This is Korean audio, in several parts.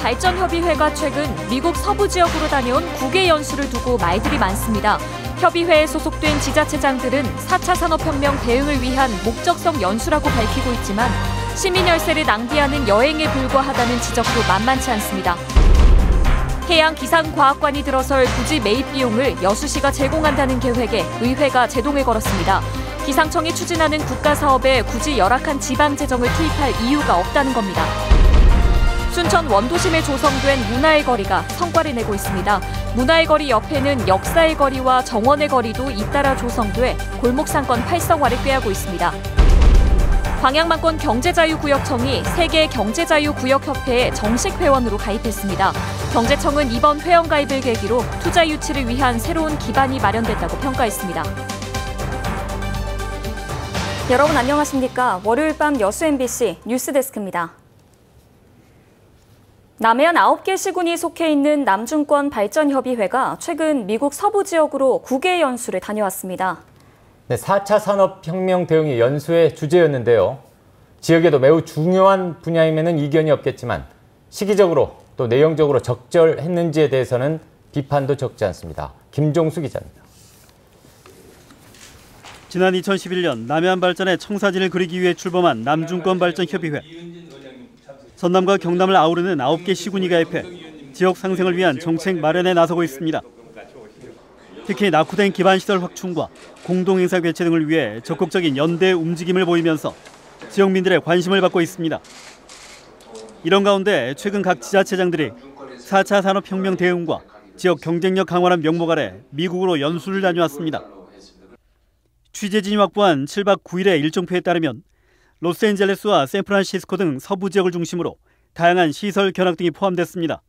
남중권발전협의회가 최근 미국 서부 지역으로 다녀온 국외 연수를 두고 말들이 많습니다. 협의회에 소속된 지자체장들은 4차 산업혁명 대응을 위한 목적성 연수라고 밝히고 있지만 시민 열세를 낭비하는 여행에 불과하다는 지적도 만만치 않습니다. 해양기상과학관이 들어설 부지 매입 비용을 여수시가 제공한다는 계획에 의회가 제동을 걸었습니다. 기상청이 추진하는 국가사업에 굳이 열악한 지방재정을 투입할 이유가 없다는 겁니다. 순천 원도심에 조성된 문화의 거리가 성과를 내고 있습니다. 문화의 거리 옆에는 역사의 거리와 정원의 거리도 잇따라 조성돼 골목상권 활성화를 꾀하고 있습니다. 광양만권 경제자유구역청이 세계 경제자유구역협회에 정식 회원으로 가입했습니다. 경제청은 이번 회원가입을 계기로 투자 유치를 위한 새로운 기반이 마련됐다고 평가했습니다. 여러분 안녕하십니까? 월요일 밤 여수 MBC 뉴스데스크입니다. 남해안 9개 시군이 속해 있는 남중권발전협의회가 최근 미국 서부 지역으로 국외 연수를 다녀왔습니다. 네, 4차 산업혁명 대응이 연수의 주제였는데요. 지역에도 매우 중요한 분야임에는 이견이 없겠지만 시기적으로 또 내용적으로 적절했는지에 대해서는 비판도 적지 않습니다. 김종수 기자입니다. 지난 2011년 남해안 발전의 청사진을 그리기 위해 출범한 남중권발전협의회. 전남과 경남을 아우르는 9개 시군이 가입해 지역 상생을 위한 정책 마련에 나서고 있습니다. 특히 낙후된 기반시설 확충과 공동행사 개최 등을 위해 적극적인 연대 움직임을 보이면서 지역민들의 관심을 받고 있습니다. 이런 가운데 최근 각 지자체장들이 4차 산업혁명 대응과 지역 경쟁력 강화란 명목 아래 미국으로 연수를 다녀왔습니다. 취재진이 확보한 7박 9일의 일정표에 따르면 로스앤젤레스와 샌프란시스코 등 서부 지역을 중심으로 다양한 시설 견학 등이 포함됐습니다.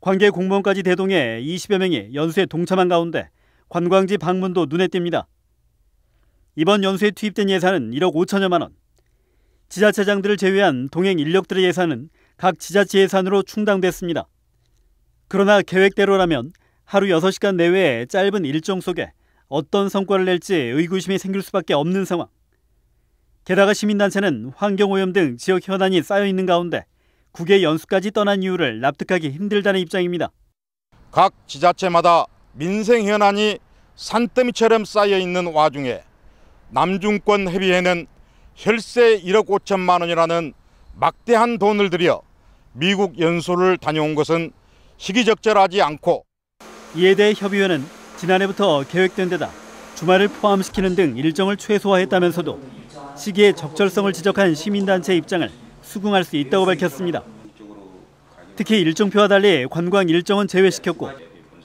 관계 공무원까지 대동해 20여 명이 연수에 동참한 가운데 관광지 방문도 눈에 띕니다. 이번 연수에 투입된 예산은 1억 5천여만 원. 지자체장들을 제외한 동행 인력들의 예산은 각 지자체 예산으로 충당됐습니다. 그러나 계획대로라면 하루 6시간 내외의 짧은 일정 속에 어떤 성과를 낼지 의구심이 생길 수밖에 없는 상황. 게다가 시민단체는 환경오염 등 지역 현안이 쌓여 있는 가운데 국외 연수까지 떠난 이유를 납득하기 힘들다는 입장입니다. 각 지자체마다 민생 현안이 산더미처럼 쌓여 있는 와중에 남중권 협의회는 혈세 1억 5천만 원이라는 막대한 돈을 들여 미국 연수를 다녀온 것은 시기적절하지 않고, 이에 대해 협의회는 지난해부터 계획된 데다 주말을 포함시키는 등 일정을 최소화했다면서도 시기의 적절성을 지적한 시민단체 입장을 수긍할 수 있다고 밝혔습니다. 특히 일정표와 달리 관광 일정은 제외시켰고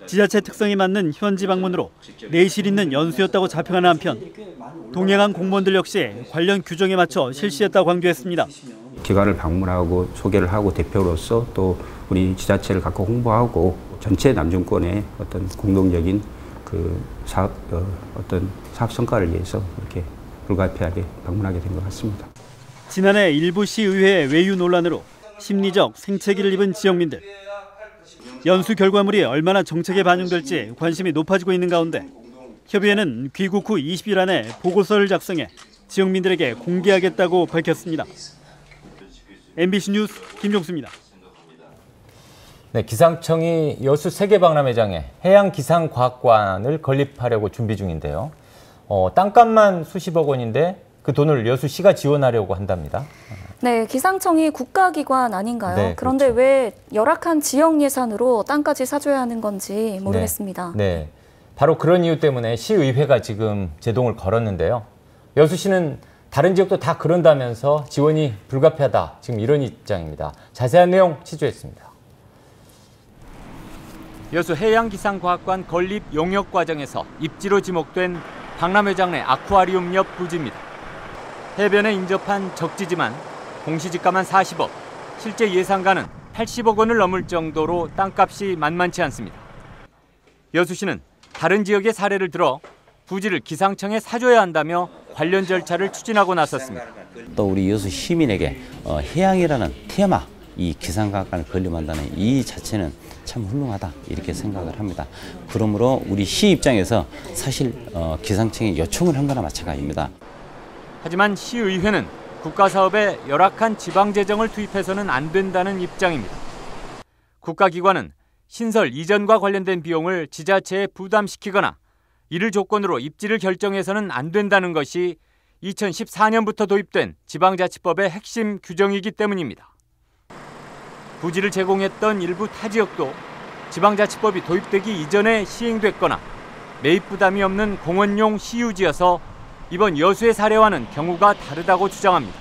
지자체 특성에 맞는 현지 방문으로 내실 있는 연수였다고 자평하는 한편 동행한 공무원들 역시 관련 규정에 맞춰 실시했다고 강조했습니다. 기관을 방문하고 소개를 하고 대표로서 또 우리 지자체를 갖고 홍보하고 전체 남중권의 어떤 공동적인 어떤 사업 성과를 위해서 이렇게 불가피하게 방문하게 된 것 같습니다. 지난해 일부 시의회 외유 논란으로 심리적 생채기를 입은 지역민들. 연수 결과물이 얼마나 정책에 반영될지 관심이 높아지고 있는 가운데 협의회는 귀국 후 20일 안에 보고서를 작성해 지역민들에게 공개하겠다고 밝혔습니다. MBC 뉴스 김종수입니다. 네, 기상청이 여수 세계박람회장에 해양기상과학관을 건립하려고 준비 중인데요. 땅값만 수십억 원인데 그 돈을 여수시가 지원하려고 한답니다. 네, 기상청이 국가기관 아닌가요? 네, 그런데 그렇죠. 왜 열악한 지역 예산으로 땅까지 사줘야 하는 건지 모르겠습니다. 네, 바로 그런 이유 때문에 시의회가 지금 제동을 걸었는데요. 여수시는 다른 지역도 다 그런다면서 지원이 불가피하다, 지금 이런 입장입니다. 자세한 내용 취재했습니다. 여수 해양기상과학관 건립 용역 과정에서 입지로 지목된 박람회장 내 아쿠아리움 옆 부지입니다. 해변에 인접한 적지지만 공시지가만 40억, 실제 예상가는 80억 원을 넘을 정도로 땅값이 만만치 않습니다. 여수시는 다른 지역의 사례를 들어 부지를 기상청에 사줘야 한다며 관련 절차를 추진하고 나섰습니다. 또 우리 여수 시민에게 해양이라는 테마, 이 기상과학관을 건립한다는 이 자체는 참 훌륭하다 이렇게 생각을 합니다. 그러므로 우리 시 입장에서 사실 기상청에 요청을 한 거나 마찬가지입니다. 하지만 시의회는 국가사업에 열악한 지방재정을 투입해서는 안 된다는 입장입니다. 국가기관은 신설 이전과 관련된 비용을 지자체에 부담시키거나 이를 조건으로 입지를 결정해서는 안 된다는 것이 2014년부터 도입된 지방자치법의 핵심 규정이기 때문입니다. 부지를 제공했던 일부 타 지역도 지방자치법이 도입되기 이전에 시행됐거나 매입 부담이 없는 공원용 시유지여서 이번 여수의 사례와는 경우가 다르다고 주장합니다.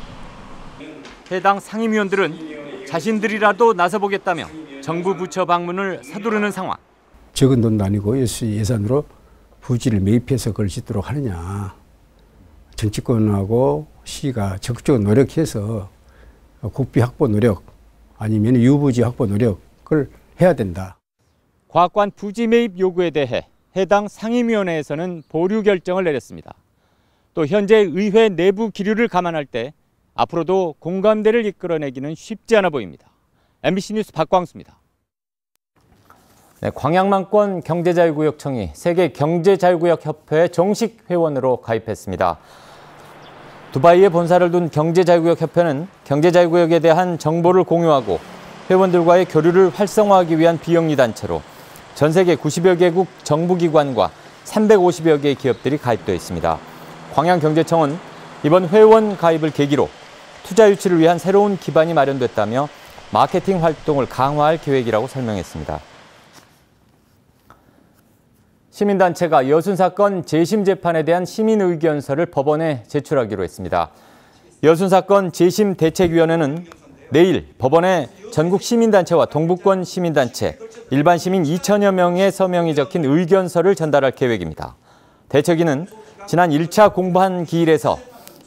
해당 상임위원들은 자신들이라도 나서보겠다며 정부 부처 방문을 서두르는 상황. 적은 돈도 아니고 여수 예산으로 부지를 매입해서 그걸 짓도록 하느냐. 정치권하고 시가 적극적으로 노력해서 국비 확보 노력 아니면 유부지 확보 노력을 해야 된다. 과학관 부지 매입 요구에 대해 해당 상임위원회에서는 보류 결정을 내렸습니다. 또 현재 의회 내부 기류를 감안할 때 앞으로도 공감대를 이끌어내기는 쉽지 않아 보입니다. MBC 뉴스 박광수입니다. 네, 광양만권 경제자유구역청이 세계경제자유구역협회에 정식 회원으로 가입했습니다. 두바이에 본사를 둔 경제자유구역협회는 경제자유구역에 대한 정보를 공유하고 회원들과의 교류를 활성화하기 위한 비영리 단체로 전 세계 90여 개국 정부기관과 350여 개의 기업들이 가입되어 있습니다. 광양경제청은 이번 회원 가입을 계기로 투자 유치를 위한 새로운 기반이 마련됐다며 마케팅 활동을 강화할 계획이라고 설명했습니다. 시민단체가 여순 사건 재심 재판에 대한 시민 의견서를 법원에 제출하기로 했습니다. 여순 사건 재심 대책위원회는 내일 법원에 전국 시민단체와 동부권 시민단체, 일반 시민 2천여 명의 서명이 적힌 의견서를 전달할 계획입니다. 대책위는 지난 1차 공판 기일에서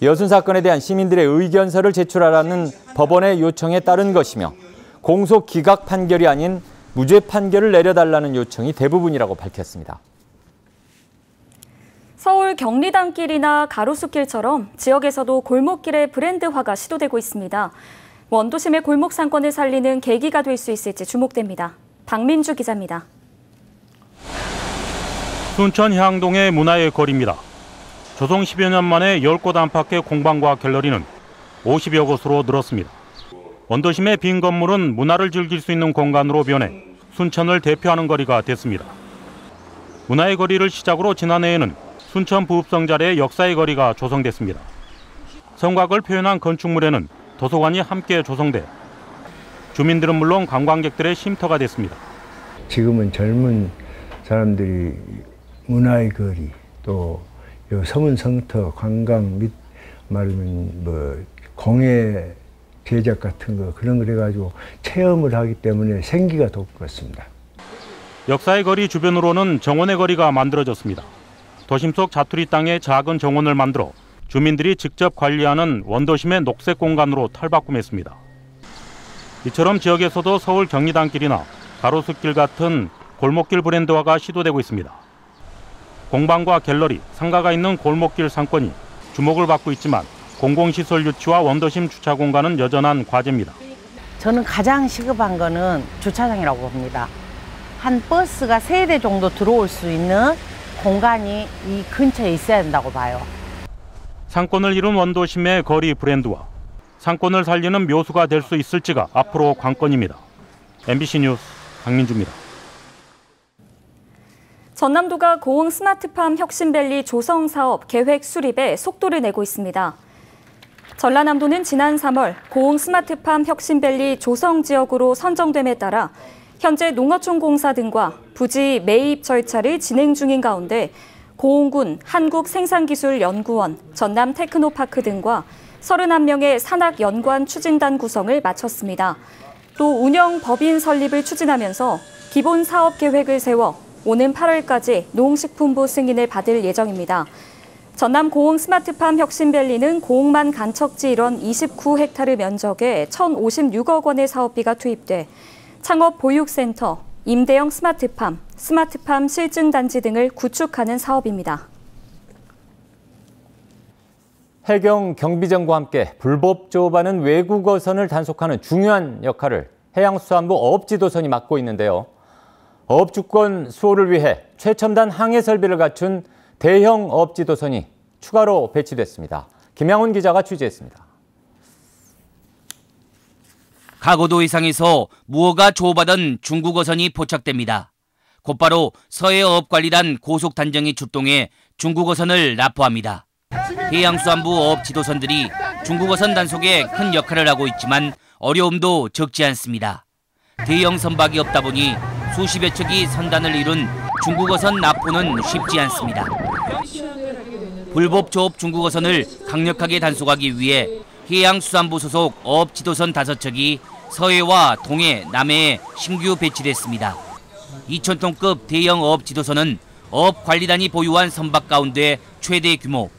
여순 사건에 대한 시민들의 의견서를 제출하라는 법원의 요청에 따른 것이며 공소 기각 판결이 아닌 무죄 판결을 내려달라는 요청이 대부분이라고 밝혔습니다. 서울 경리단길이나 가로수길처럼 지역에서도 골목길의 브랜드화가 시도되고 있습니다. 원도심의 골목 상권을 살리는 계기가 될 수 있을지 주목됩니다. 박민주 기자입니다. 순천 향동의 문화의 거리입니다. 조성 10여 년 만에 10곳 안팎의 공방과 갤러리는 50여 곳으로 늘었습니다. 원도심의 빈 건물은 문화를 즐길 수 있는 공간으로 변해 순천을 대표하는 거리가 됐습니다. 문화의 거리를 시작으로 지난해에는 순천 부읍성자리의 역사의 거리가 조성됐습니다. 성곽을 표현한 건축물에는 도서관이 함께 조성돼 주민들은 물론 관광객들의 쉼터가 됐습니다. 지금은 젊은 사람들이 문화의 거리, 또 서문성터, 관광 및 말하면 공예 제작 같은 거 그런 걸 해가지고 체험을 하기 때문에 생기가 돋았습니다. 역사의 거리 주변으로는 정원의 거리가 만들어졌습니다. 도심 속 자투리 땅에 작은 정원을 만들어 주민들이 직접 관리하는 원도심의 녹색 공간으로 탈바꿈했습니다. 이처럼 지역에서도 서울 경리단길이나 가로수길 같은 골목길 브랜드화가 시도되고 있습니다. 공방과 갤러리, 상가가 있는 골목길 상권이 주목을 받고 있지만 공공시설 유치와 원도심 주차 공간은 여전한 과제입니다. 저는 가장 시급한 거는 주차장이라고 봅니다. 한 버스가 3대 정도 들어올 수 있는 공간이 이 근처에 있어야 된다고 봐요. 상권을 이룬 원도심의 거리 브랜드와 상권을 살리는 묘수가 될 수 있을지가 앞으로 관건입니다. MBC 뉴스 박민주입니다. 전남도가 고흥 스마트팜 혁신밸리 조성 사업 계획 수립에 속도를 내고 있습니다. 전라남도는 지난 3월 고흥 스마트팜 혁신밸리 조성 지역으로 선정됨에 따라 현재 농어촌공사 등과 부지 매입 절차를 진행 중인 가운데 고흥군 한국생산기술연구원, 전남테크노파크 등과 31명의 산학연구원 추진단 구성을 마쳤습니다. 또 운영 법인 설립을 추진하면서 기본 사업 계획을 세워 오는 8월까지 농식품부 승인을 받을 예정입니다. 전남 고흥 스마트팜 혁신밸리는 고흥만 간척지 일원 29헥타르 면적에 1,056억 원의 사업비가 투입돼 창업 보육센터, 임대형 스마트팜, 스마트팜 실증단지 등을 구축하는 사업입니다. 해경 경비정과 함께 불법 조업하는 외국어선을 단속하는 중요한 역할을 해양수산부 어업지도선이 맡고 있는데요. 어업주권 수호를 위해 최첨단 항해 설비를 갖춘 대형 어업지도선이 추가로 배치됐습니다. 김양훈 기자가 취재했습니다. 가고도 해상에서 무허가 조업하던 중국 어선이 포착됩니다. 곧바로 서해어업관리단 고속단정이 출동해 중국 어선을 납포합니다. 해양수산부 어업 지도선들이 중국 어선 단속에 큰 역할을 하고 있지만 어려움도 적지 않습니다. 대형 선박이 없다 보니 수십여 척이 선단을 이룬 중국 어선 납포는 쉽지 않습니다. 불법 조업 중국 어선을 강력하게 단속하기 위해 해양수산부 소속 어업 지도선 5척이 서해와 동해, 남해에 신규 배치됐습니다. 2,000톤급 대형 어업 지도선은 어업관리단이 보유한 선박 가운데 최대 규모,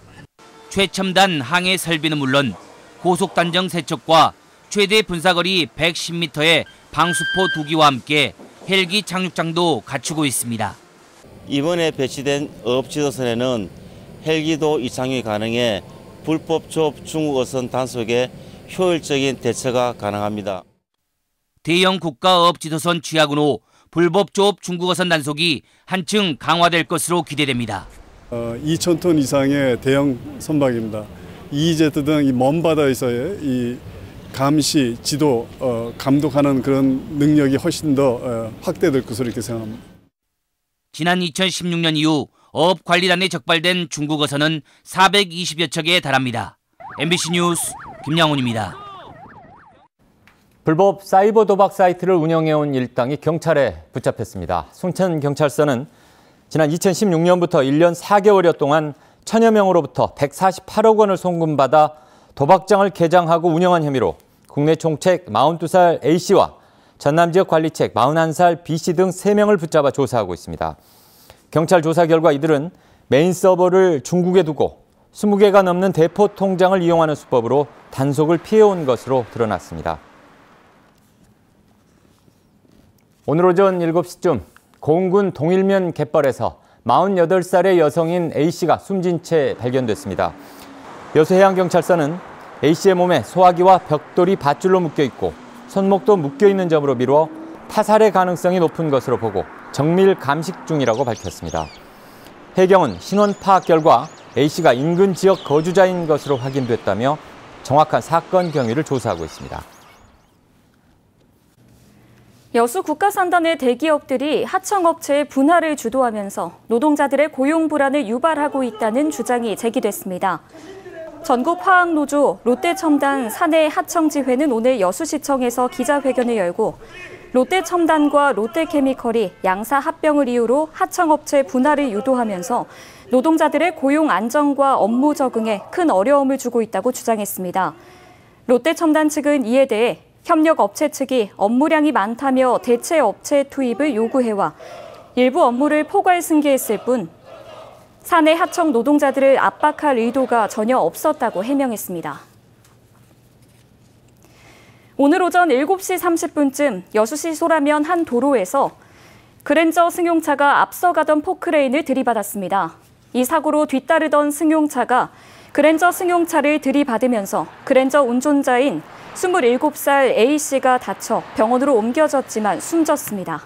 최첨단 항해 설비는 물론 고속단정 3척과 최대 분사거리 110m의 방수포 2기와 함께 헬기 착륙장도 갖추고 있습니다. 이번에 배치된 어업지도선에는 헬기도 이착륙이 가능해 불법 조업 중국 어선 단속에 효율적인 대처가 가능합니다. 대형 국가어업지도선 취하군 후 불법 조업 중국 어선 단속이 한층 강화될 것으로 기대됩니다. 2,000톤 이상의 대형 선박입니다. EEZ 등 이 먼 바다에서의 이 감시, 지도, 감독하는 그런 능력이 훨씬 더 확대될 것으로 이렇게 생각합니다. 지난 2016년 이후 어업관리단에 적발된 중국 어선은 420여 척에 달합니다. MBC 뉴스 김양훈입니다. 불법 사이버 도박 사이트를 운영해온 일당이 경찰에 붙잡혔습니다. 순천경찰서는 지난 2016년부터 1년 4개월여 동안 천여 명으로부터 148억 원을 송금받아 도박장을 개장하고 운영한 혐의로 국내 총책 42살 A씨와 전남 지역 관리책 41살 B씨 등 3명을 붙잡아 조사하고 있습니다. 경찰 조사 결과 이들은 메인 서버를 중국에 두고 20개가 넘는 대포 통장을 이용하는 수법으로 단속을 피해온 것으로 드러났습니다. 오늘 오전 7시쯤 고흥군 동일면 갯벌에서 48살의 여성인 A씨가 숨진 채 발견됐습니다. 여수해양경찰서는 A씨의 몸에 소화기와 벽돌이 밧줄로 묶여있고 손목도 묶여있는 점으로 미루어 타살의 가능성이 높은 것으로 보고 정밀 감식 중이라고 밝혔습니다. 해경은 신원 파악 결과 A씨가 인근 지역 거주자인 것으로 확인됐다며 정확한 사건 경위를 조사하고 있습니다. 여수 국가산단의 대기업들이 하청업체의 분할을 주도하면서 노동자들의 고용 불안을 유발하고 있다는 주장이 제기됐습니다. 전국화학노조 롯데첨단 사내 하청지회는 오늘 여수시청에서 기자회견을 열고 롯데첨단과 롯데케미컬이 양사 합병을 이유로 하청업체 분할을 유도하면서 노동자들의 고용 안정과 업무 적응에 큰 어려움을 주고 있다고 주장했습니다. 롯데첨단 측은 이에 대해 협력업체 측이 업무량이 많다며 대체 업체 투입을 요구해와 일부 업무를 포괄 승계했을 뿐 사내 하청 노동자들을 압박할 의도가 전혀 없었다고 해명했습니다. 오늘 오전 7시 30분쯤 여수시 소라면 한 도로에서 그랜저 승용차가 앞서가던 포크레인을 들이받았습니다. 이 사고로 뒤따르던 승용차가 그랜저 승용차를 들이받으면서 그랜저 운전자인 27살 A씨가 다쳐 병원으로 옮겨졌지만 숨졌습니다.